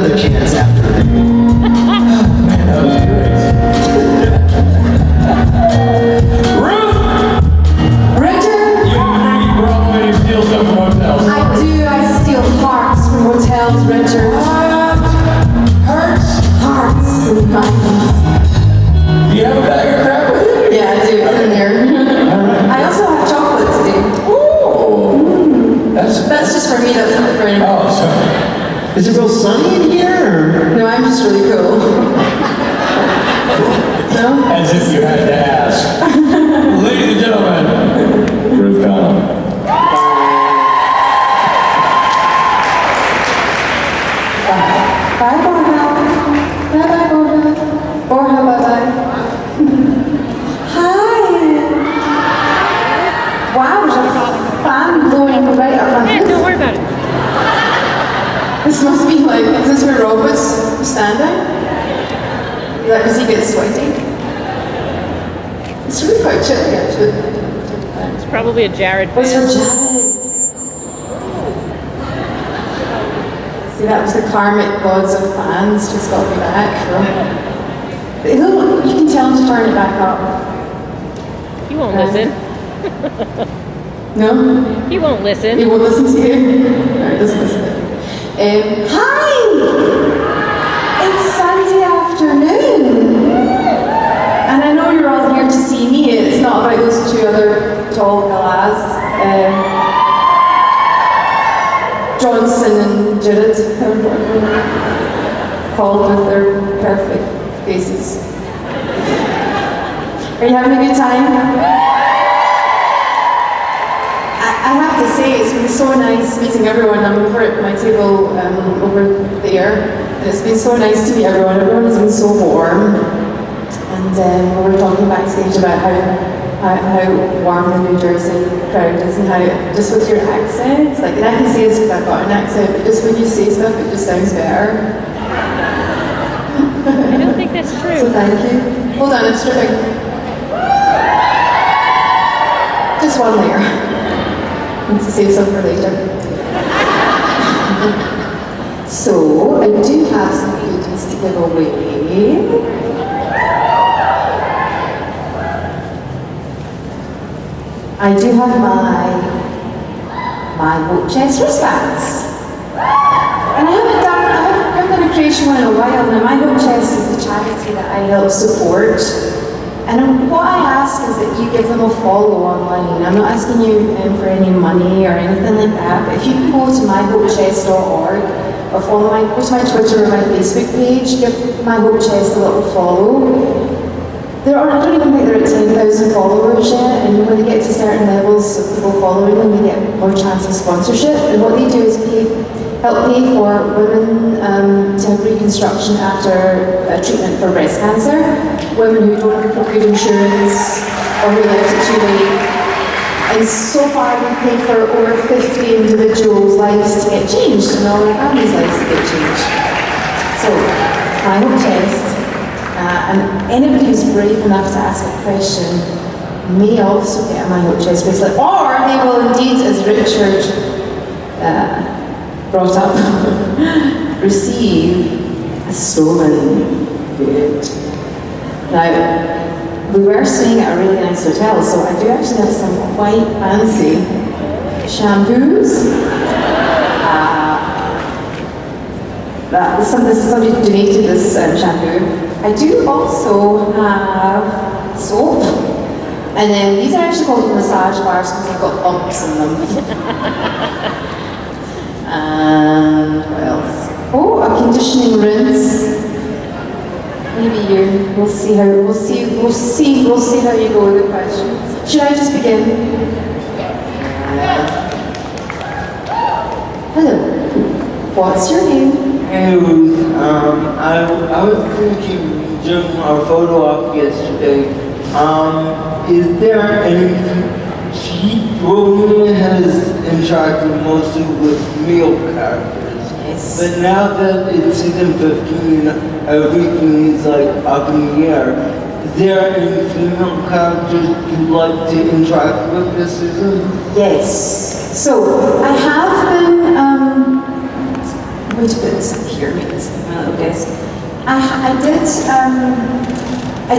another chance after. Man, that was great. Ruth! Richard? You are drinking Broadway, you steal stuff from hotels. I do. I steal hearts from hotels, Richard. What? Hurts? Hearts and minds. Do you have a bag of crap with you? Yeah, I do. It's in there. I also have chocolate today. Ooh. That's just for me. That's not for anyone. Oh, sorry. Is it real sunny in here? Or? No, I'm just really cool. No? As if you had to ask. Ladies and gentlemen, Ruth Connell. Bye, Connell. Bye, Connell. Or how about I? Hi. Wow, there's a fan blowing right up my face. Don't worry about it. This must be like, is this where Robert's standing? Like, does he get sweaty? It's really quite chilly, actually. It's probably a Jared What's fan. for Jared? See, that was the karmic gods of fans just got me back. You can tell him to turn it back up. He won't listen. No? He won't listen. He won't listen to you? No, he doesn't listen to you. Hi! It's Sunday afternoon. And I know you're all here to see me. It's not about those two other tall fellas. Johnson and Jared, called with their perfect faces. Are you having a good time? I have to say, it's been so nice meeting everyone. I'm over at my table over there. And it's been so nice to meet everyone. Everyone has been so warm. And we were talking backstage about how warm the New Jersey crowd is and how, just with your accents, like, and I can say this because I've got an accent, but just when you say stuff, it just sounds better. I don't think that's true. So thank you. Hold on, I'm stripping. Just one layer. Need to save some for later. So, I do have some goodies to give away. I do have my boat chest wristbands. And I haven't done a creation one in a while. Now, my boat chest is the charity that I help support. And what I ask is that you give them a follow online. I'm not asking you for any money or anything like that, but if you can go to myhopechest.org or go to my Twitter or my Facebook page, give My Hope Chest a little follow. I don't even think they're at 10,000 followers yet, and when they get to certain levels of people following them, they get more chance of sponsorship. And what they do is help pay for women to have reconstruction after treatment for breast cancer, women who don't have good insurance or who left it too late. And so far we've paid for over 50 individuals' lives to get changed and all their families' lives to get changed. So, My Hope Chest, and anybody who's brave enough to ask a question may also get a My Hope Chest bracelet, or they will indeed, as Richard brought up, receive a stolen good. Now, we were staying at a really nice hotel, so I do actually have some quite fancy shampoos. Somebody donated this shampoo. I do also have soap. And then these are actually called massage bars because I've got bumps in them. And what else? Oh, a conditioning rinse. Maybe you. We'll see how you go with the questions. Should I just begin? Hello. What's your name? Hey Ruth, I was thinking during our photo op yesterday, is there any Roman has interacted mostly with male characters, Yes. but now that it's season 15, everything is like up in the air. Is there any female characters you'd like to interact with this season? Yes. So, I have been, I'm going to put this up here. I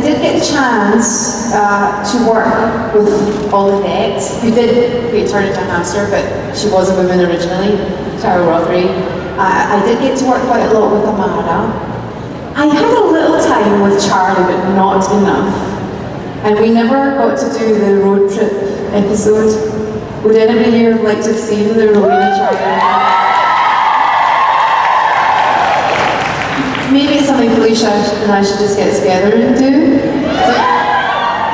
did get a chance to work with Olivette, who did turn into a hamster, but she was a woman originally, Tara Rothery. I did get to work quite a lot with Amara. I had a little time with Charlie, but not enough. And we never got to do the road trip episode. Would anybody here like to have seen the Rowena Charlie? Maybe it's something Felicia and I should just get together and do. So,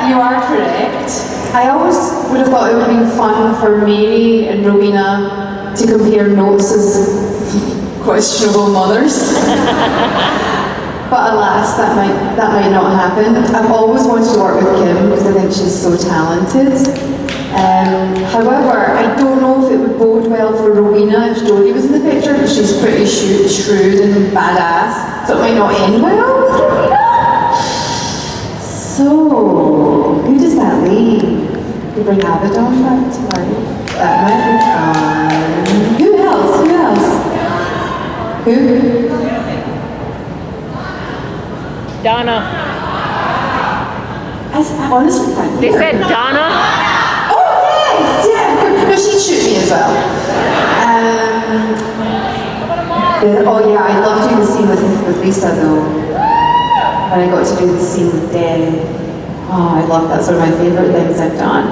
you are correct. I always would have thought it would have been fun for Mary and Rowena to compare notes as questionable mothers. But alas, that might not happen. I've always wanted to work with Kim because I think she's so talented. However, I don't know if it would bode well for Rowena if Jodie was in the picture because she's pretty shrewd and badass. So it might not end well with Rowena. So, who does that leave? We bring Abaddon back to life. That might be fun. Who else? Who? Donna. I honestly can't They hear. said Donna. Yeah, no, she'd shoot me as well. Oh yeah, I love doing the scene with Lisa though. When I got to do the scene with Dan. Oh, I love that. That's one of my favourite things I've done.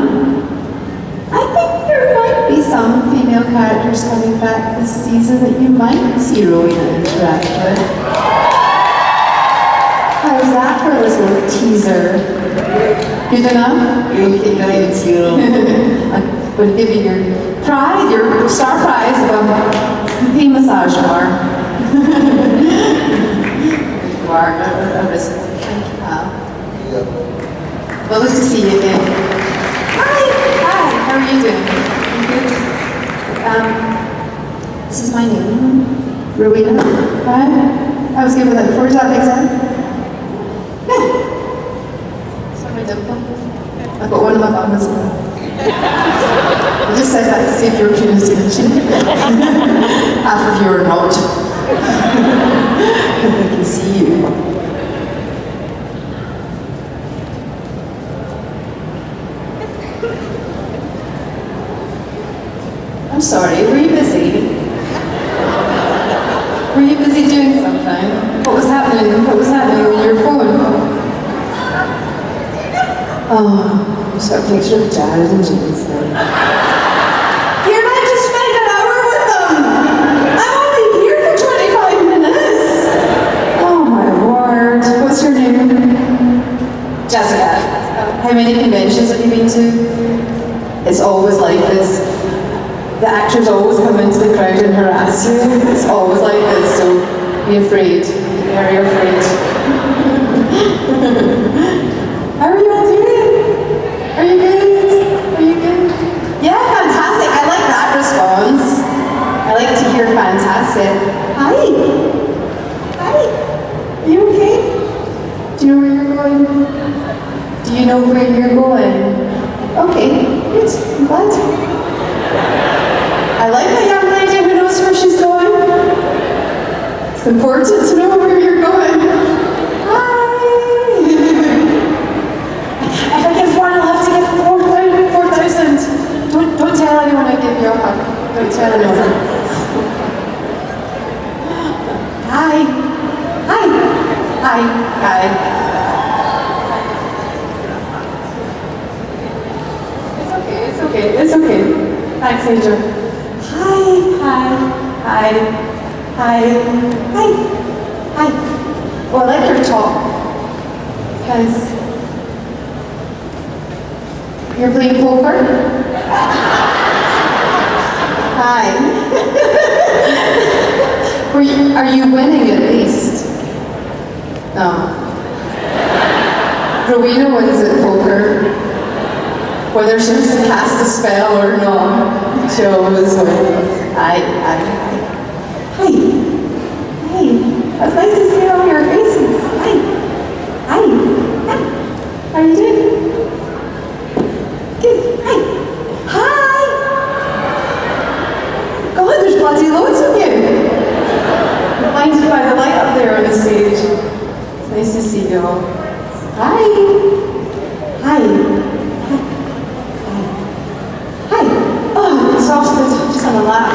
I think there might be some female characters coming back this season that you might see Rowena interact with. How's that for a little teaser? Good enough? Thank you. I'm going to give you your prize, your star prize of a pay massage bar. You are a risk. Thank you, pal. Well, nice to see you again. Hi, how are you doing? You good? This is my name, Rowena. Hi. I was good with that before. Does that make sense? Yeah. My dimple. I've got one in my bum as well. I just said that to see if you were paying attention. Half of you are not. I can see you. I'm sorry, were you busy? Were you busy doing something? What was happening with your phone? Oh, I just got a picture of Jared and James there. You're meant to spend an hour with them! I'm only here for 25 minutes! Oh my word. What's your name? Jessica. How many conventions have you been to? It's always like this. The actors always come into the crowd and harass you. It's always like this, so be afraid. Be very afraid. How are you all doing? Are you good? Are you good? Yeah, fantastic. I like that response. I like to hear fantastic. Hi. Hi. Are you okay? Do you know where you're going? Do you know where you're going? Okay, good. I'm glad. I like that young lady who knows where she's going. It's important to know where you're going. If I give one, I'll have to give 4,000. Don't tell anyone I give you a hug. Don't tell anyone. Hi. Hi. Hi. Hi. It's okay. It's okay. It's okay. Thanks, Angel. Hi. Hi. Hi. Hi. Hi. Hi. Well, I like your talk. Because you're playing poker? Hi. Are you winning at least? No. Rowena wins at poker. Whether she's cast a spell or not, she always wins. Hi. Hi. Hi. That's nice to see all your faces. Hi. Hi. Hi. How are you doing? Good. Hi. Hi. God, there's bloody loads of you. Blinded by the light up there on the stage. Nice to see you all. Hi. Hi. Hi. Oh, exhausted. Just on a lap.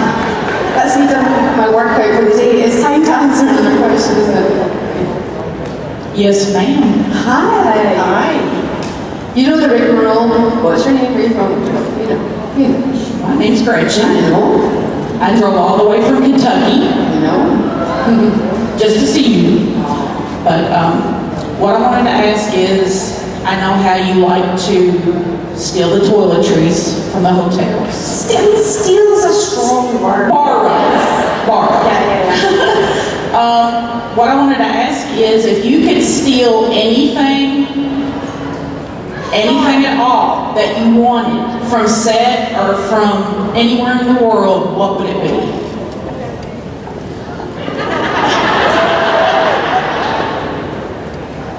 That's me done my workout for the day. It's time to answer another question, isn't it? Yes, ma'am. Hi. Hi. You know the rigmarole. What's your name? Where are you from? You know. My name's Gretchen. I know. I drove all the way from Kentucky You know. just to see you. But what I wanted to ask is, I know how you like to steal the toiletries from the hotels. Steal is a strong word. Borrow. Yeah. What I wanted to ask is, if you could steal anything at all that you wanted from set or from anywhere in the world, what would it be?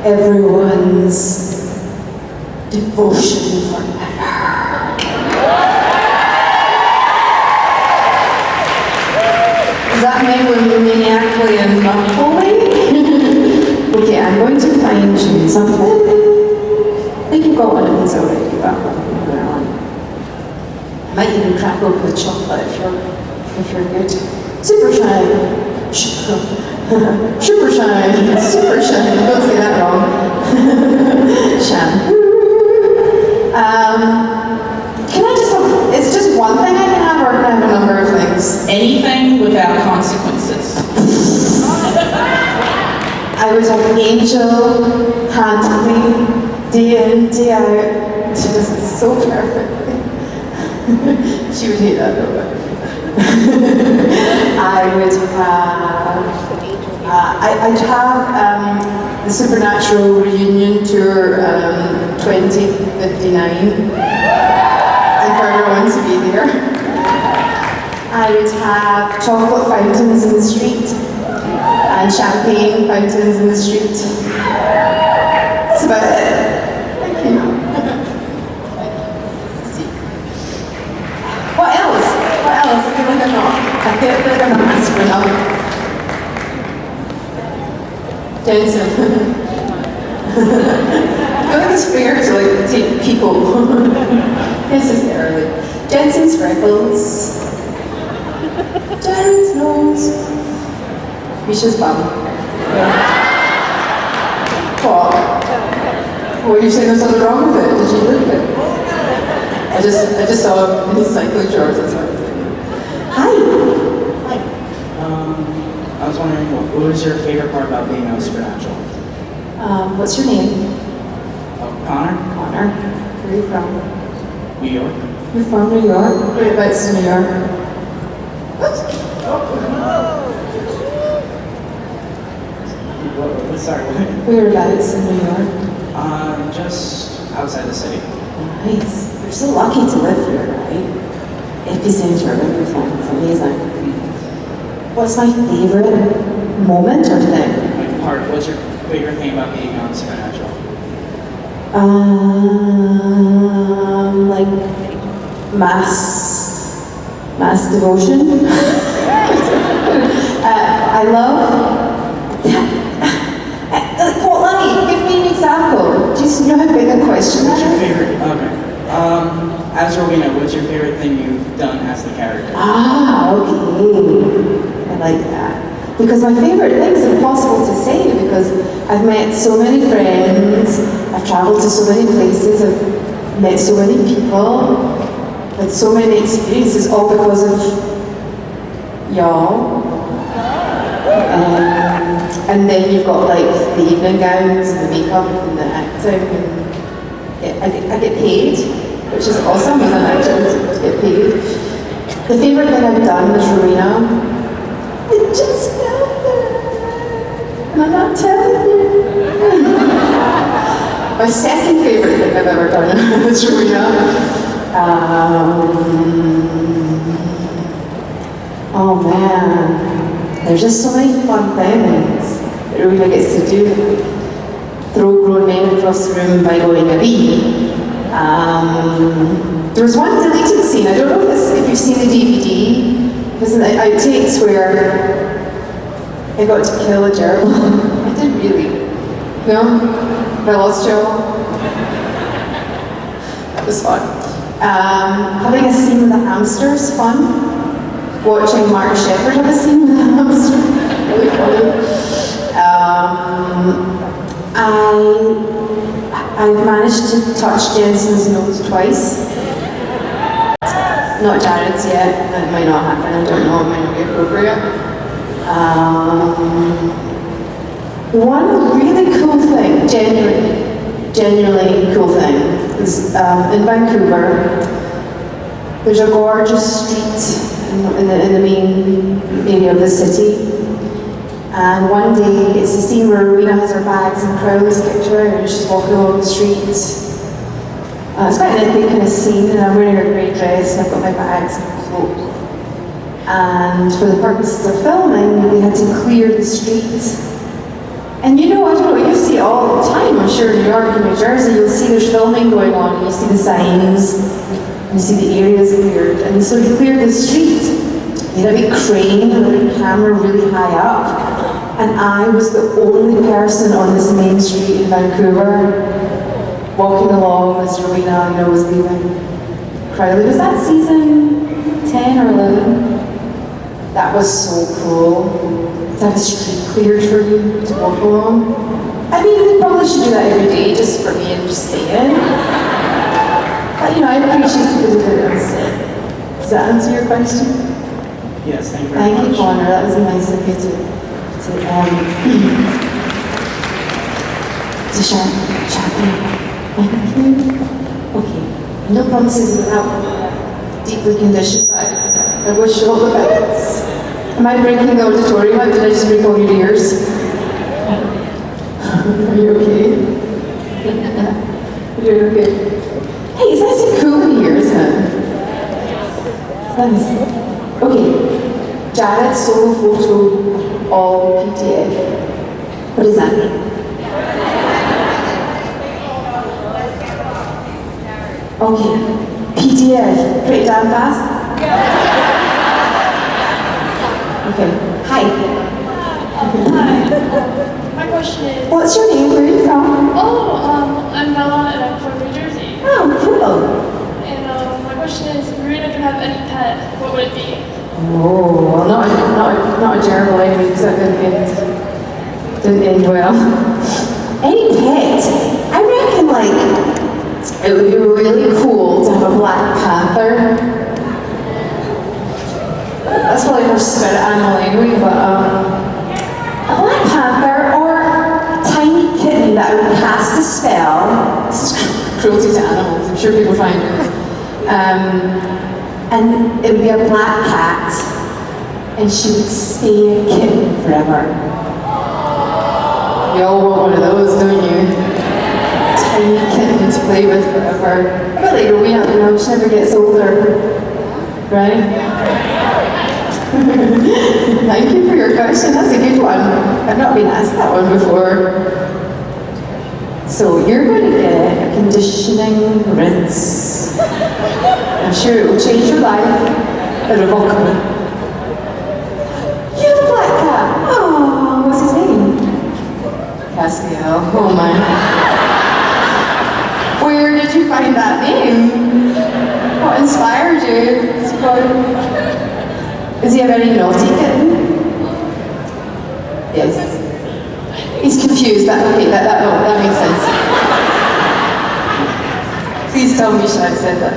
Everyone's devotion for her. Is that maniacally and holy? Okay, I'm going to find you something. I think you've got one of these already, but I might even crack open the chocolate if you're good. Super shine. Super shine. Super shine. Don't say that wrong. Shampoo. Can I just have, it's just one thing I can have, or can I have a number of things? Anything without consequences. I would have an angel handle me day in, day out. She does it so perfectly. She would hate that though, but I would have, I'd have the Supernatural Reunion Tour 2059. And for everyone to be there. I would have chocolate fountains in the street and champagne fountains in the street. That's about it. Thank you. What else? What else? I feel like I'm not. I feel like I'm not asking enough. Jensen. I feel like it's fair to like take people. Necessarily. Jensen's freckles. Jared's nose. Misha's bum. What? Well, you're saying there's something wrong with it. Did you look at it? I just saw him in his cycling shorts. That's what I was saying. Hi. I was wondering, what was your favorite part about being on Supernatural? What's your name? Connor? Connor. Where are you from? New York? You're from New York? Whereabouts in New York? Sorry, what? Whereabouts in New York? Just outside the city. Nice. You're so lucky to live here, right? Epicenter of everything. It's amazing. What's my favorite moment or thing? What's your favorite thing about being on Supernatural? Like mass devotion. I love. What, let me give me an example. Do you know how big a question that What's your is? favorite? Okay. As Rowena, what's your favorite thing you've done as the character? Ah, okay. I like that. Because my favorite thing is impossible to say because I've met so many friends, I've traveled to so many places, I've met so many people, had so many experiences, all because of y'all. And then you've got like the evening gowns and the makeup and the acting. And I get paid, which is awesome as an actor to get paid. The favourite thing I've done is Rowena. I just felt there. And I'm not telling you. My second favourite thing I've ever done is Rowena. Oh man. There's just so many fun things that Rowena gets to do. Throw grown men across the room by going a bee. There was one deleted scene, I don't know if you've seen the DVD, there's an outtakes where I got to kill a gerbil. I did really. No? Have I lost you all? That was fun. Having a scene with the hamsters, fun. Watching Mark Shepherd have a scene with the hamster, really funny. I've managed to touch Jensen's nose twice. Not Jared's yet, that might not happen, I don't know, it might not be appropriate. One really cool thing, genuinely cool thing, is in Vancouver, there's a gorgeous street in the main area of the city. And one day, it's a scene where Rowena has her bags and Crowley's picture and she's walking along the street. It's quite an epic kind of scene, and I'm wearing a grey dress and I've got my bags and cloak. And for the purposes of filming, they had to clear the street. And you know, I don't know, you see it all the time, I'm sure in New York and New Jersey, you'll see there's filming going on, and you see the signs, and you see the areas cleared. And so to clear the street, you had a big crane with a big camera really high up. And I was the only person on this main street in Vancouver walking along as Rowena, was leaving Crowley. Was that season 10 or 11? That was so cool. To have a street cleared for you to walk along. I mean, they probably should do that every day just for me, I'm just saying. But I appreciate people who do it on set. Does that answer your question? Yes, thank you very much. Thank you, Connor. That was nice of you to chat. Thank you. Okay. No promises about deeply conditioned, but I wish you all the best. Am I breaking the auditorium out? Did I just break all your ears? Are you okay? You're okay. Hey, it's nice and cool in here, isn't it? It's nice. Okay. Jared solo photo all PDF. What does that mean? Okay. PDF. Break it down fast. Okay. Hi. Hi. My question is... What's your name? Where are you from? I'm Bella and I'm from New Jersey. Oh, cool. And my question is, if Rowena could have any pet, what would it be? Oh, well, not a gerbil anyway, because that didn't end well. Any pet? I reckon, it would be really cool to have a black panther. That's probably her spirit animal anyway, but a black panther or a tiny kitten that would cast a spell. This is cruelty to animals, I'm sure people find it. And it would be a black cat, and she would stay a kitten forever. You all want one of those, don't you? Tiny kitten to play with forever. A bit like Rowena, she never gets older, right? Thank you for your question, that's a good one. I've not been asked that one before. So you're going to get a conditioning rinse. I'm sure it will change your life irrevocably. You have a black cat. Oh, what's his name? Castiel. Oh my. Where did you find that name? What inspired you? Is he a very naughty kitten? Yes. He's confused. That makes sense. Please tell me Shad said that.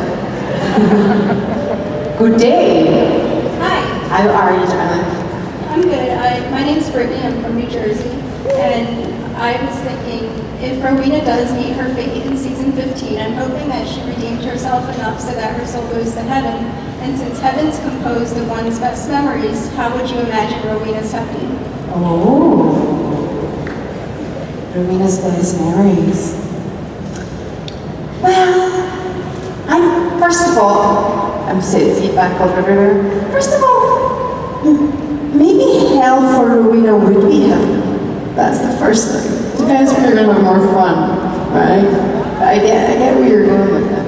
Good day. Hi. How are you, darling? I'm good. My name's Brittany. I'm from New Jersey. And I was thinking, if Rowena does meet her fate in season 15, I'm hoping that she redeemed herself enough so that her soul goes to heaven. And since heaven's composed of one's best memories, how would you imagine Rowena's heaven? Oh. Rowena's best memories. Well, first of all, I'm sitting feedback all everywhere. First of all, maybe hell for Rowena would be heaven. That's the first thing. Depends if you're going to have more fun, right? I get where you're going with that.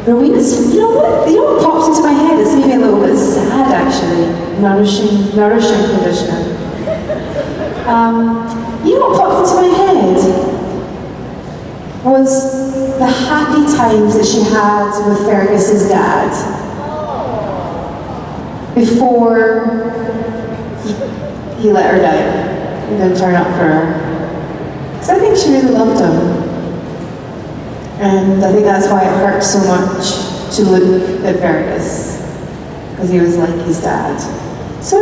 Rowena's, you know what pops into my head? It's maybe a little bit sad, actually. Nourishing conditioner. You know what popped into my head? Was the happy times that she had with Fergus's dad before he let her down and didn't turn up for her. Because I think she really loved him. And I think that's why it hurt so much to look at Fergus, because he was like his dad. So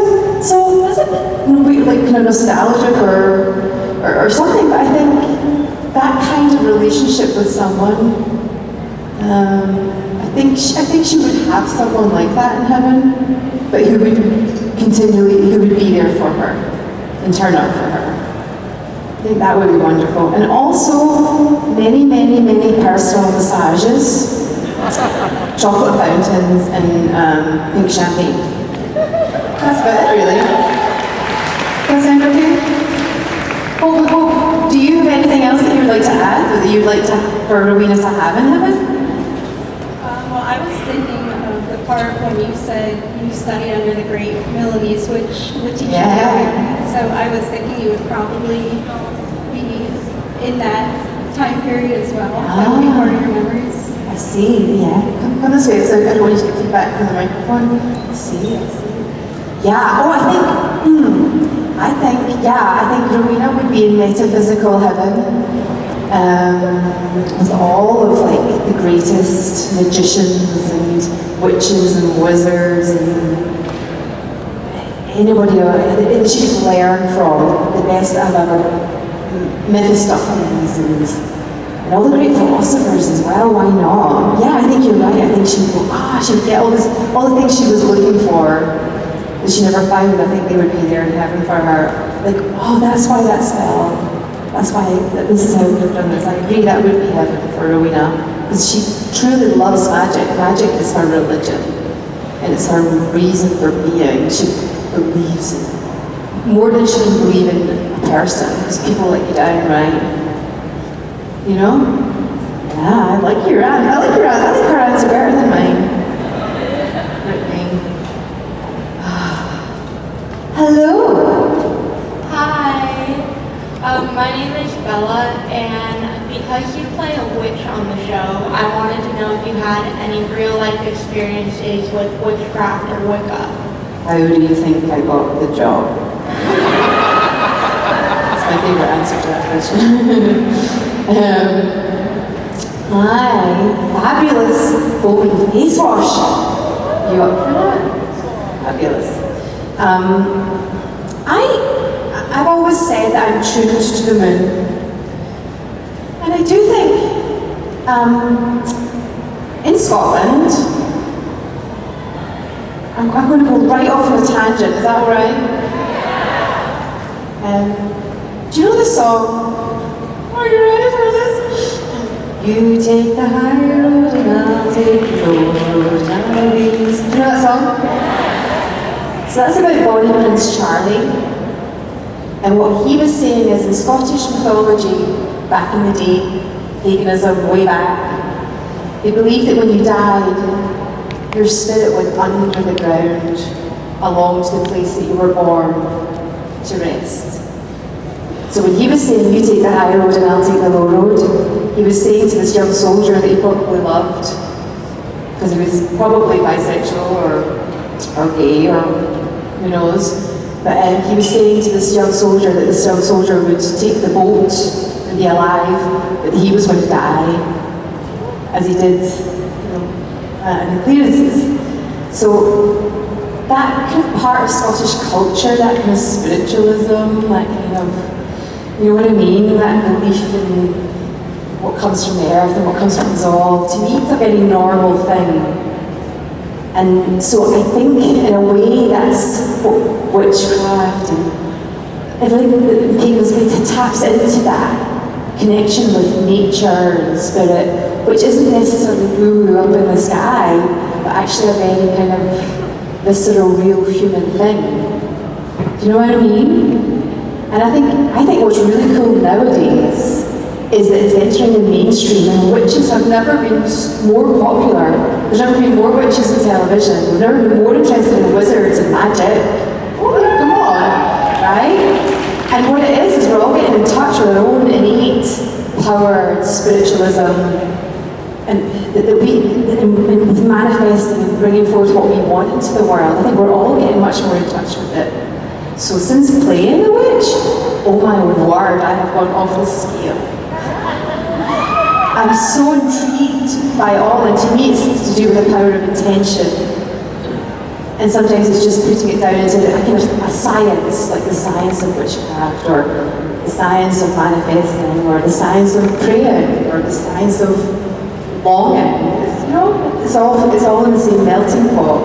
was it like kind of nostalgic or something? But I think that kind of relationship with someone, I think she would have someone like that in heaven, but who would be there for her and turn up for her. I think that would be wonderful. And also many, many, many personal massages, chocolate fountains, and pink champagne. That's about it, really. Does that sound okay? Oh, do you have anything else that you'd like to add, or that you'd like for Rowena to have in heaven? Well, I was thinking of the part when you said you studied under the great Milanese, which would teach you. So I was thinking you would probably be in that time period as well. That would be part of your memories. I see, yeah. Come this way, so I don't want you to get feedback from the microphone. I see. Yeah, oh, I think Rowena would be in metaphysical heaven. With all of like the greatest magicians and witches and wizards and anybody that she could learn from, the best I've ever, Mephistopheles and all the great philosophers as well, why not? Yeah, I think you're right. I think she would go, she would get all the things she was looking for that she never found. I think they would be there in heaven for her. Like, that's why that spell. That's why this is how we've done this. I agree that would be heaven for Rowena, because she truly loves magic. Magic is her religion, and it's her reason for being. She believes in more than she can believe in a person, because people let you down, right? You know? Yeah, I like her answer better than mine. Hello. Hi. My name is Bella, and because you play a witch on the show, I wanted to know if you had any real-life experiences with witchcraft or Wicca. How do you think I got the job? That's my favorite answer to that question. My fabulous foaming face wash. You up for that? Fabulous. I've always said that I'm tuned to the moon. And I do think in Scotland, I'm going to go right off on a tangent, is that alright? Do you know the song? Are you ready for this? You take the high road and I'll take the low road nowadays. Do you know that song? So that's about Bonnie Prince Charlie. And what he was saying is, in Scottish mythology, back in the day, paganism way back, they believed that when you died, your spirit went under the ground, along to the place that you were born to rest. So when he was saying, you take the high road and I'll take the low road, he was saying to this young soldier that he probably loved, because he was probably bisexual or gay or who knows. But he was saying to this young soldier that this young soldier would take the boat and be alive, but he was going to die, as he did, in the clearances. So that kind of part of Scottish culture, that kind of spiritualism, that kind of, you know what I mean, that belief in what comes from the earth and what comes from us all, to me it's a very normal thing. And so I think in a way that's what witchcraft and everything paganism taps into that connection with nature and spirit, which isn't necessarily woo-woo up in the sky, but actually a very kind of visceral, real human thing. Do you know what I mean? And I think what's really cool nowadays is that it's entering the mainstream, and witches have never been more popular. There's never been more witches in television. We've never been more interested in wizards and magic. Oh, come on, right? And what it is we're all getting in touch with our own innate power, spiritualism, and with manifesting and bringing forth what we want into the world. I think we're all getting much more in touch with it. So since playing the witch, oh my word, I have gone off the scale. I'm so intrigued by all, and to me it's to do with the power of intention. And sometimes it's just putting it down into a kind of a science, like the science of witchcraft, or the science of manifesting, or the science of praying, or the science of longing. It's all in the same melting pot.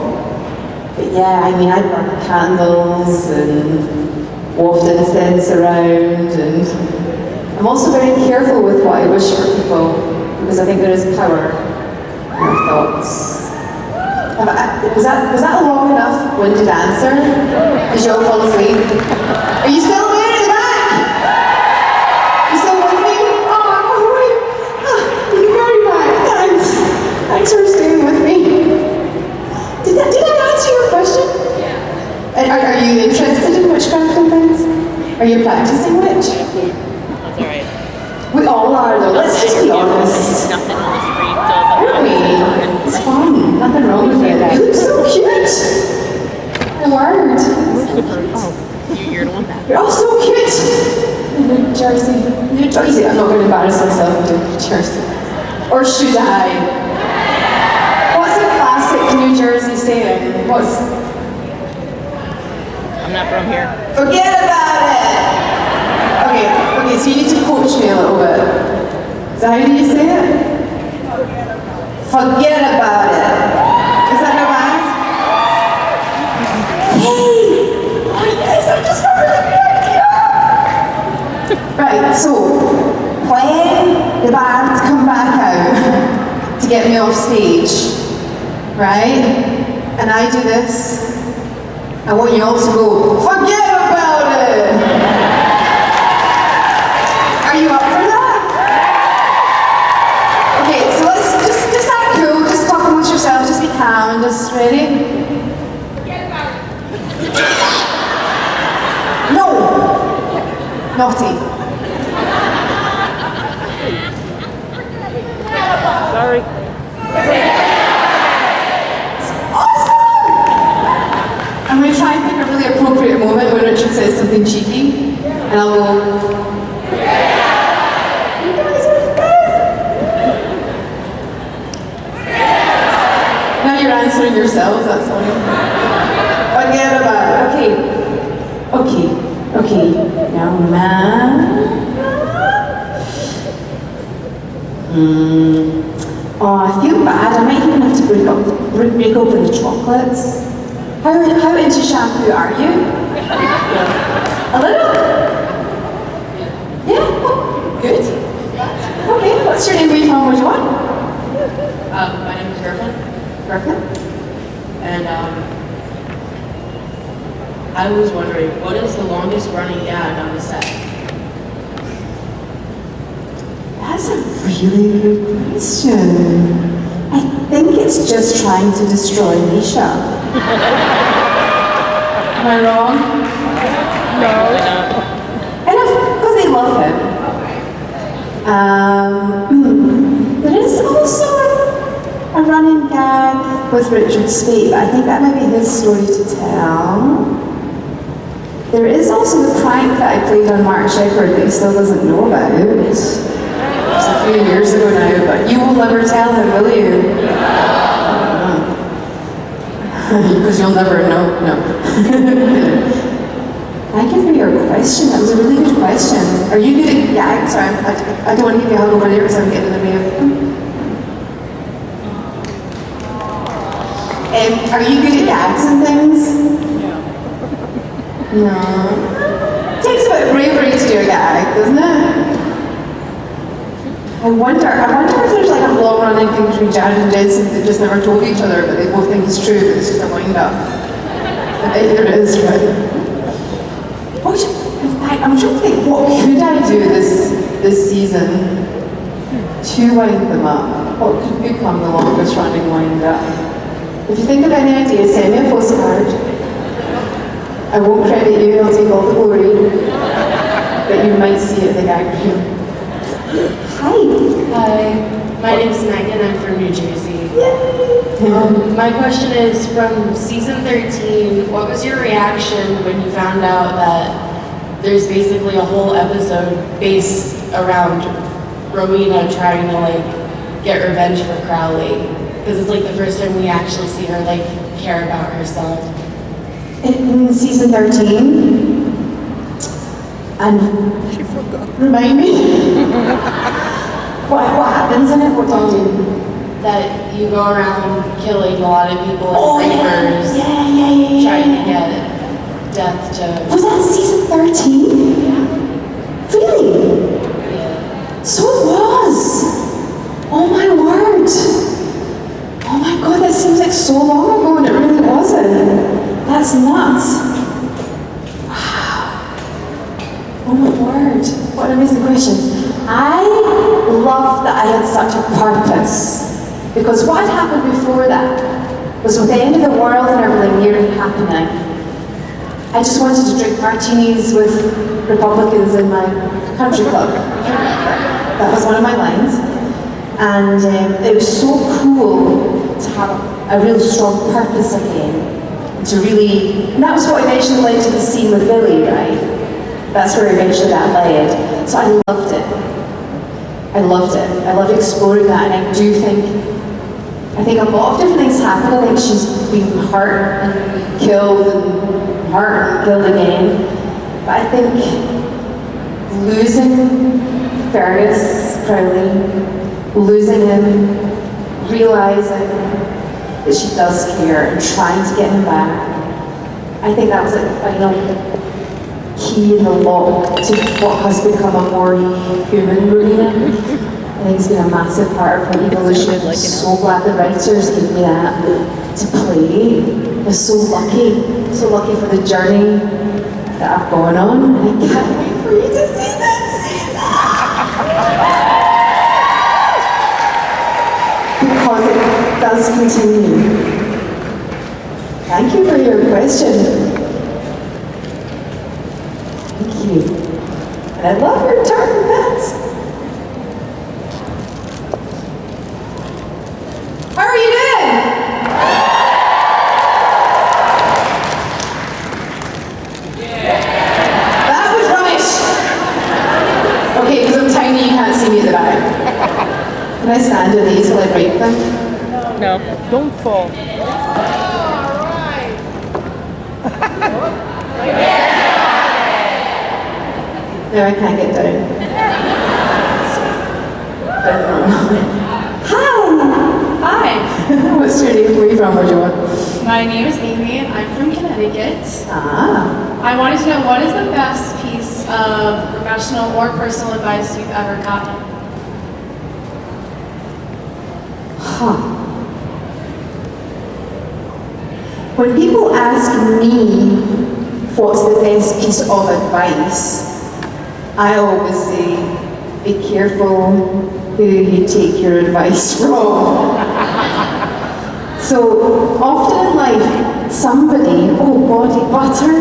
But yeah, I mean, I burn candles and waft incense around, and I'm also very careful with what I wish for people, because I think there is power in our thoughts. Was that a long enough winded answer? Did you all fall asleep? Are you still there in the back? You still with me? Oh, you're very back. Thanks for staying with me. Did I answer your question? Yeah. Are you interested in witchcraft and things? Are you practicing witch? That's alright. We all are though, let's just be honest. Nothing on the screen, so it's like, Aren't we? It's fun, nothing wrong with it. You look so cute. The word. oh, you're the one that. You're all so cute. New Jersey. New Jersey. I'm not going to embarrass myself in New Jersey. Or should I? What's a classic New Jersey saying? I'm not from here. Forget about it. Okay, so you need to coach me a little bit. So how do you say it? Forget about it. Is that no bad? Hey! Oh yes, I just got a really good idea! Right, so when the band come back out to get me off stage, right? And I do this, I want you all to go, forget about it! Are you up for that? Okay, so let's just act cool, just talk amongst yourselves, just be calm, just ready? No! Naughty. Sorry. Awesome! I'm going to try and pick a really appropriate moment when Richard says something cheeky, and I'll go, you guys are the best! Now you're answering yourselves, that's funny. Forget about it. Okay, young man. Oh, I feel bad. I might even have to break open the chocolates. How into shampoo are you? A little? Yeah? Oh, good. Okay, what's your name? Where are you from? What do you want? My name is Griffin, Griffin? and I was wondering, what is the longest running gag on the set? That's a really good question. I think it's just trying to destroy Misha. Am I wrong? No. And because they love him. There is also a running gag with Richard Speight, but I think that might be his story to tell. There is also the prank that I played on Mark Sheppard that he still doesn't know about. It's a few years ago now, but you will never tell him, will you? Because you'll never know. No. Thank you for your question. That was a really good question. Are you good at gags? Sorry, I don't want to give you a hug over there because I'm getting in the way of them. Are you good at gags and things? No. It takes a bit of bravery to do a gag, doesn't it? I wonder if there's like a long-running thing between Jared and Jensen that just never told each other, but they both think it's true, but it's just a wind-up. I bet there is, right? I'm trying to think, what could I do this season to wind them up? What could become the longest running wind-up? If you think of any ideas, send me a postcard. I won't credit you, I'll take all the glory. but you might see it in the gag reel. Hi. Hi, my name's Megan. I'm from New Jersey. My question is, from season 13, what was your reaction when you found out that there's basically a whole episode based around Rowena trying to like get revenge for Crowley? Because it's like the first time we actually see her like care about herself. In season 13, and She forgot. remind me, what happens in it? What do you do? That you go around killing a lot of people Oh, and yeah, rapers, yeah. trying to get death to. Was that season 13? Yeah. Really? Yeah. So it was. Oh my word. Oh my god, that seems like so long ago and it really wasn't. That's nuts. Wow. Oh my word. What an amazing question. I love that I had such a purpose. Because what had happened before that was with the end of the world and everything nearly happening. I just wanted to drink martinis with Republicans in my country club. That was one of my lines. And it was so cool to have a real strong purpose again. To really, and that was what eventually led to the scene with Billy, right? That's where eventually that led. So I loved it. I loved it. I loved exploring that, and I think a lot of different things happen. I think she's been hurt and killed and hurt and killed again. But I think losing Fergus Crowley, losing him, realizing that she does care and trying to get him back, I think that was like the final key in the lock to what has become a more human Rowena. I think it's been a massive part of my evolution. I'm so glad the writers gave me that to play. I'm so lucky for the journey that I've gone on. And I can't wait for you to see this season! Because it does continue. Thank you for your question. Thank you. And I love your tartan pants. How are you doing? That was rubbish. Okay, because I'm tiny, you can't see me at the back. Can I stand on these while I break them? No, don't fall. No, I can't get down. Hi! What's your name? Where are you from? Where do you want? My name is Amy. I'm from Connecticut. Ah. I wanted to know, what is the best piece of professional or personal advice you've ever gotten? Huh. When people ask me what's the best piece of advice, I always say, be careful who you take your advice from. So often in life, somebody, body butter,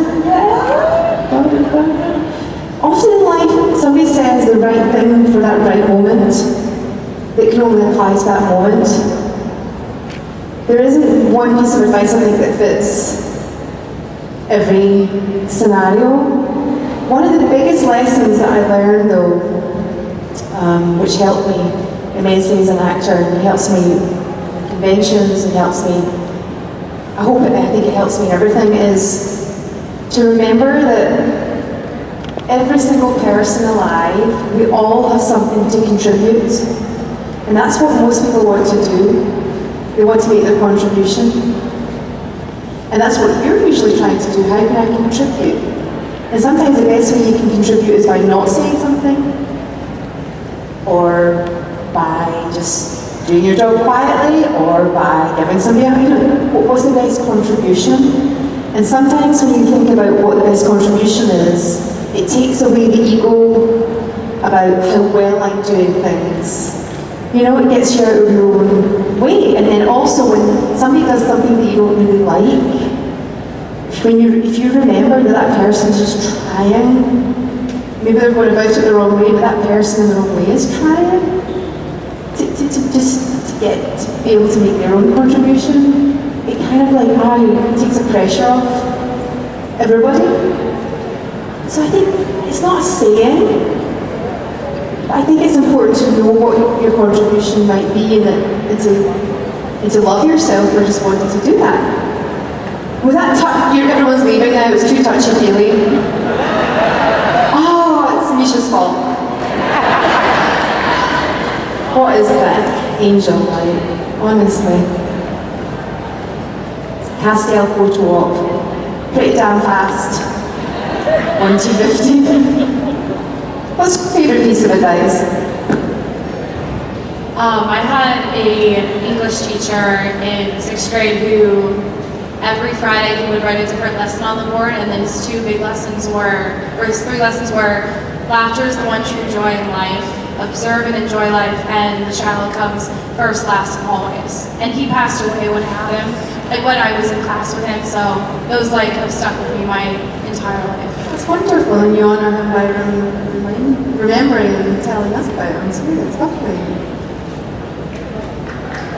often in life, somebody says the right thing for that right moment that can only apply to that moment. There isn't one piece of advice I think that fits every scenario. One of the biggest lessons that I learned though, which helped me immensely as an actor, and helps me in conventions, and helps me, I think it helps me in everything, is to remember that every single person alive, we all have something to contribute. And that's what most people want to do. They want to make their contribution. And that's what you're usually trying to do. How can I contribute? And sometimes the best way you can contribute is by not saying something, or by just doing your job quietly, or by giving somebody what's the best contribution? And sometimes when you think about what the best contribution is, it takes away the ego about how well I'm doing things. It gets you out of your own way. And then also when somebody does something that you don't really like, if you remember that person's just trying, maybe they're going about it the wrong way, but that person in the wrong way is trying to be able to make their own contribution. It kind of like, takes the pressure off everybody. So I think it's not a saying, but I think it's important to know what your contribution might be and to love yourself for just wanting to do that. Was that everyone's leaving now, it was too touchy-feely. Oh, it's Misha's fault. What is that angel like, honestly? Pastel photo op, pretty damn fast. 1:50. What's your favourite piece of advice? I had an English teacher in 6th grade who every Friday he would write a different lesson on the board, and then his his 3 lessons were, laughter is the one true joy in life, observe and enjoy life, and the child comes first, last, and always. And he passed away when I had him, like when I was in class with him, so those have stuck with me my entire life. It's wonderful, and you honour him by remembering and telling us about him too. It's lovely.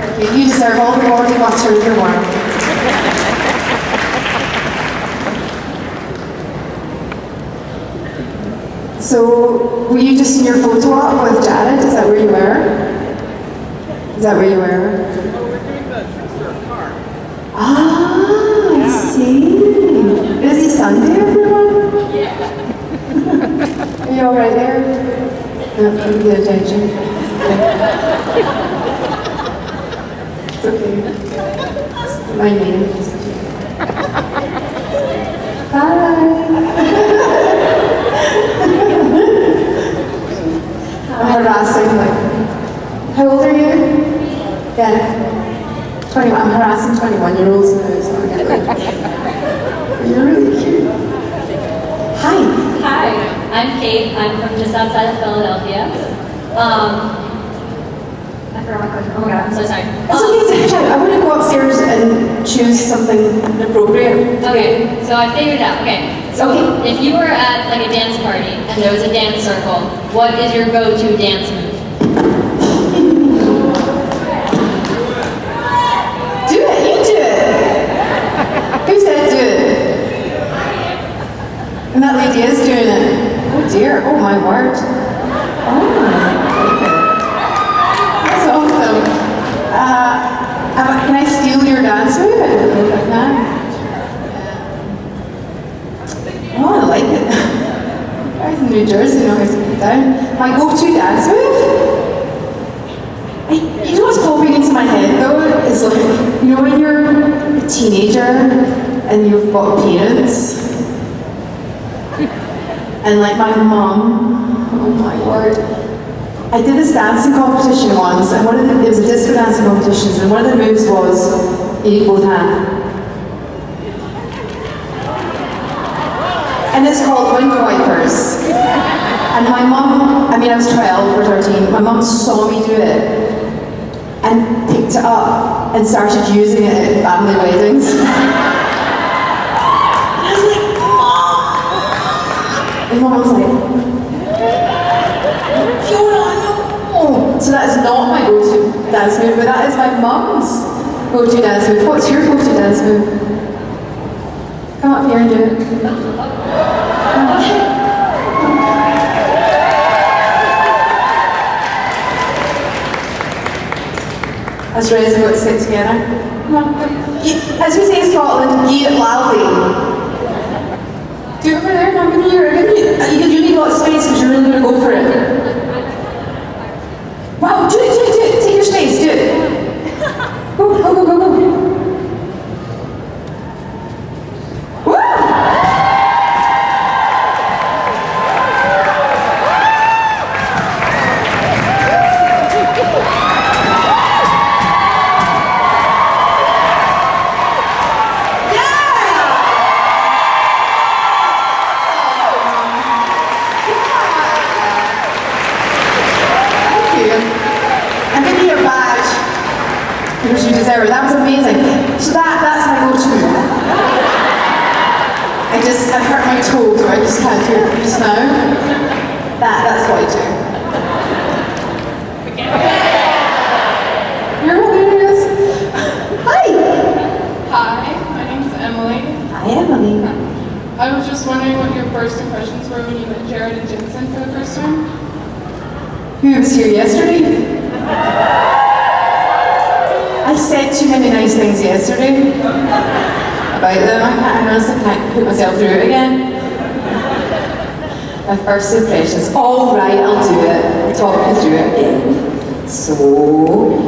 Okay, you deserve all the body butter in the world. So, were you just in your photo op with Jared? Is that where you were? Is that where you were? Ah, I see. Busy Sunday, everyone? Yeah. Are you all right there? No, I'm good, attention. It's okay. It's my name. Hi. I'm harassing, how old are you? Yeah. 21. I'm harassing 21-year-olds now, so I get like, you're really cute. Hi. Hi, I'm Kate. I'm from just outside of Philadelphia. I forgot my question. Oh my god, I'm so sorry. It's okay, take your time. I want to go upstairs and choose something appropriate. Okay, so I figured it out. Okay, so if you were at like a dance party and there was a dance circle, what is your go-to dance move? Do it, you do it. Who said do it? And that lady is doing it. Oh dear, oh my word. Oh, that's awesome. Can I steal your dance move? I don't know if I can. Oh, I like it. I was in New Jersey, now I have to put it down. My go-to dance move? You know what's popping into my head though? Is like, you know when you're a teenager and you've got parents? And like my mum, oh my word. I did this dancing competition once, and it was a disco dancing competition, and one of the moves was, you need both hands. And it's called window wipers. And my mum, I was 12 or 13, my mum saw me do it and picked it up and started using it at family weddings. And I was like, Mom! And Mum was like, Fiona, no! So that is not my go-to dance move, but that is my mum's go-to dance move. What's your go-to dance move? Come up here and do it. As Reza got to sit together. Come on. As we say in Scotland, eat it loudly. Do it over there. No, give me you need a lot of space because you're really going to go for it. Wow, do it. Take your space, do it. Go. Woo! I've hurt my toe, so I just can't do it just now. That's what I do. You're hilarious. Hi. Hi, my name's Emily. Hi, Emily. I was just wondering what your first impressions were when you met Jared and Jensen for the first time. Who was here yesterday? I said too many nice things yesterday about them. I honestly can't put myself through it again. My first impressions. All right, I'll do it. I'll talk you through it again. So,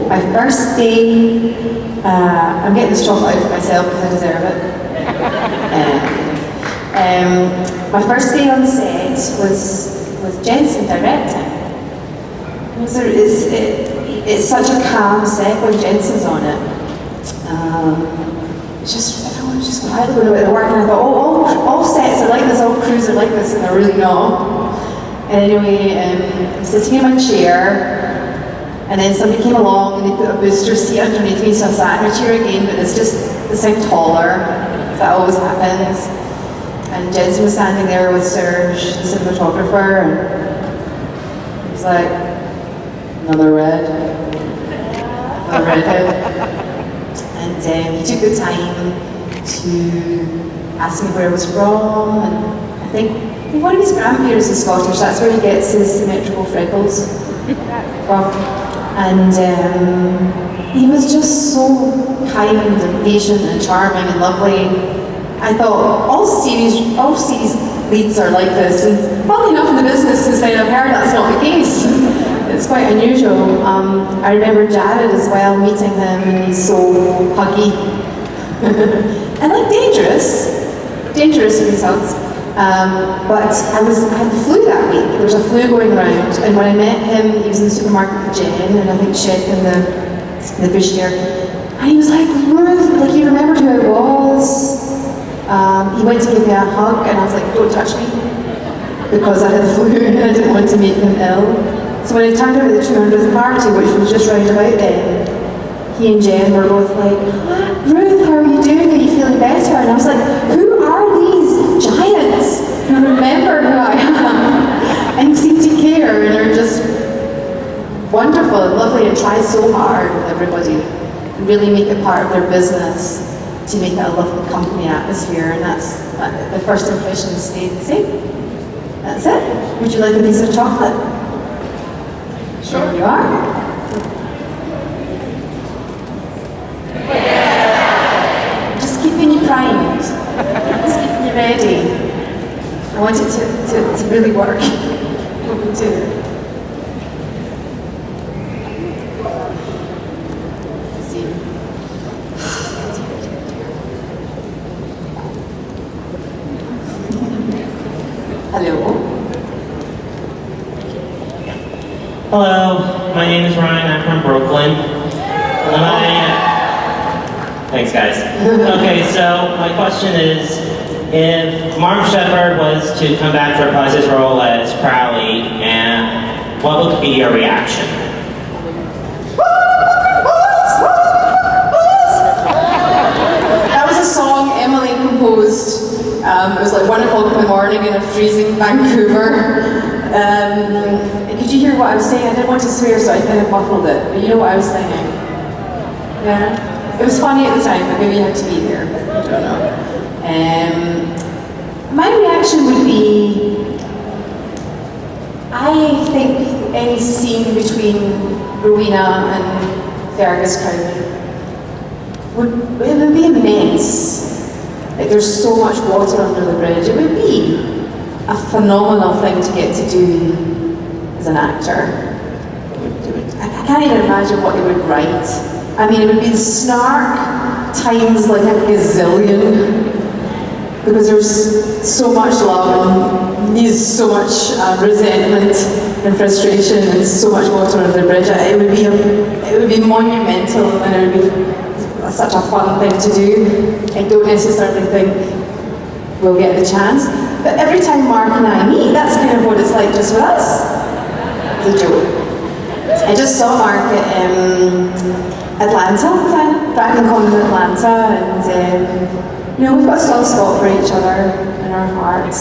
my first day, I'm getting this chocolate out for myself because I deserve it. My first day on set was Jensen directing. It's such a calm set when Jensen's on it. Everyone was just wild about their work, and I thought, oh, all sets are like this, all crews are like this, and they're really not. And anyway, I'm sitting in my chair, and then somebody came along and they put a booster seat underneath me, so I sat in my chair again, but it's just this time taller. That always happens. And Jensen was standing there with Serge, the cinematographer, and he was like, another redhead. And he took the time to ask me where I was from, and I think one of his grandparents is Scottish, that's where he gets his symmetrical freckles from. And he was just so kind and patient and charming and lovely. I thought all series leads are like this, and funnily enough in the business since then I've heard that's not the case. It's quite unusual. I remember Jared as well, meeting him, and he's so huggy. And like dangerous in his hugs. But I had the flu that week. There was a flu going around, and when I met him, he was in the supermarket with Jen, and I think Shed in the bush here. And he was like, Ruth, like he remembered who I was. He went to give me a hug, and I was like, don't touch me, because I had the flu and I didn't want to make him ill. So when I turned out at the 200th party, which was just round about then, he and Jen were both like, Ruth, how are you doing? Are you feeling better? And I was like, who are these giants who remember who I am and seem to care and are just wonderful and lovely and try so hard with everybody and really make it part of their business to make it a lovely company atmosphere, and that's the first impression stayed the same. That's it. Would you like a piece of chocolate? Sure. You are? Just keeping you primed. Just keeping you ready. I want it to really work. Let's see. Hello. Hello, my name is Ryan, I'm from Brooklyn. Thanks guys. Okay, so my question is, if Mark Shepard was to come back to reprise his role as Crowley, and what would be your reaction? That was a song Emily composed. It was like 1 o'clock in the morning in a freezing Vancouver. Could you hear what I was saying? I didn't want to swear, so I kind of muffled it. But you know what I was singing? Yeah? It was funny at the time, but maybe you had to be there. I don't know. My reaction would be, I think any scene between Rowena and Fergus Crowley would be immense. Like there's so much water under the bridge. It would be a phenomenal thing to get to do as an actor. I can't even imagine what they would write. I mean, it would be snark times like a gazillion, because there's so much love and there's so much resentment and frustration and so much water under the bridge. It would be monumental, and it would be such a fun thing to do. I don't necessarily think we'll get the chance, but every time Mark and I meet, that's kind of what it's like just with us. It's a joke. I just saw Mark at Atlanta, Dragon Con in Atlanta, and You know, we've got a soft spot for each other in our hearts.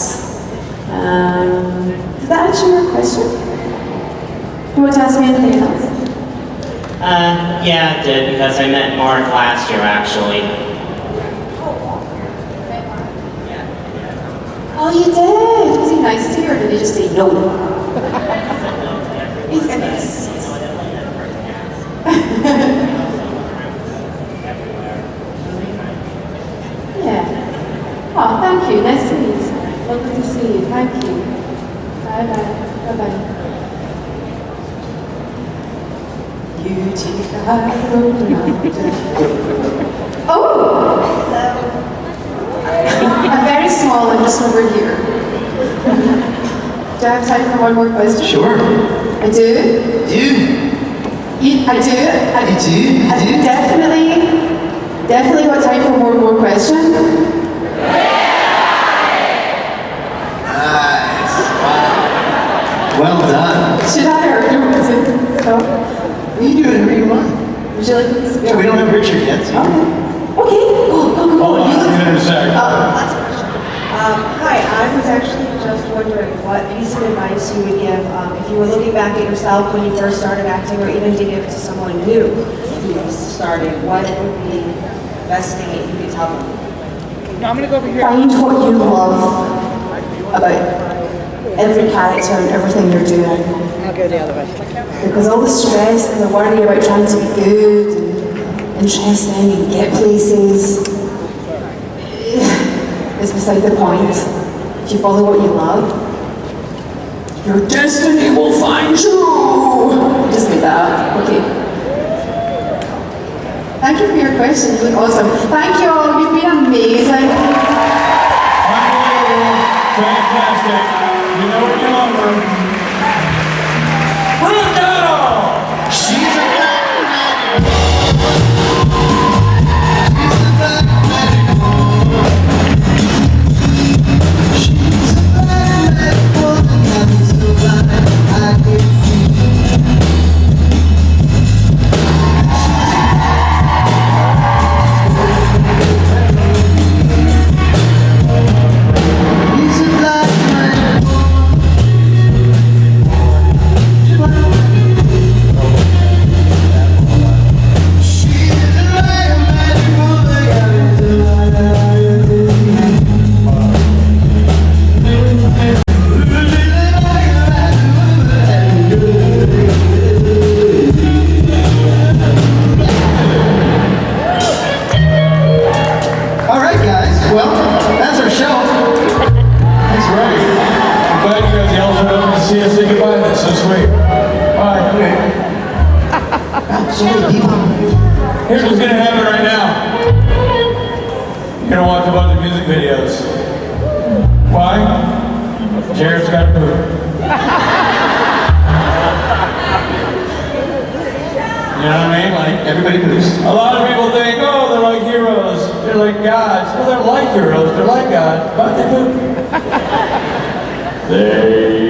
Does that answer your question? Do you want to ask me anything else? Yeah, it did, because I met Mark last year, actually. Oh, you did? Was he nice to you, or did he just say no? He's a mess. Yeah. Oh, thank you. Nice to meet you. Lovely to see you. Thank you. Bye-bye. Bye-bye. You take the high road now. Oh! I'm very small and just over here. Do I have time for one more question? Sure. I do? Do. I do? You do? I definitely got time for one more question. Nice. Wow. Well done. Should I or do you want to? No? You do whatever you want. Would you like me to speak? So we don't have Richard yet, so. Okay. Go. Hold on, I'm gonna say. Last question. Hi, I was actually just wondering what piece of advice you would give if you were looking back at yourself when you first started acting, or even to give to someone new who was starting. What would be the best thing that you could tell them? No, I'm gonna go over here. Find what you love about every character and everything you're doing. I'll go the other way. Because all the stress and the worry about trying to be good and interesting and get places is beside the point. If you follow what you love, your destiny will find you. Just make that up. Okay. Thank you for your question. You look awesome. Thank you all. You've been amazing. Fantastic. You know what you love her. Ruth Connell! She's a Here's what's gonna happen right now. You're gonna watch a bunch of music videos. Why? Jared's got food. You know what I mean? Like, everybody moves. A lot of people think, oh, they're like heroes. They're like gods. Well, they're like heroes. They're like gods. But they move. They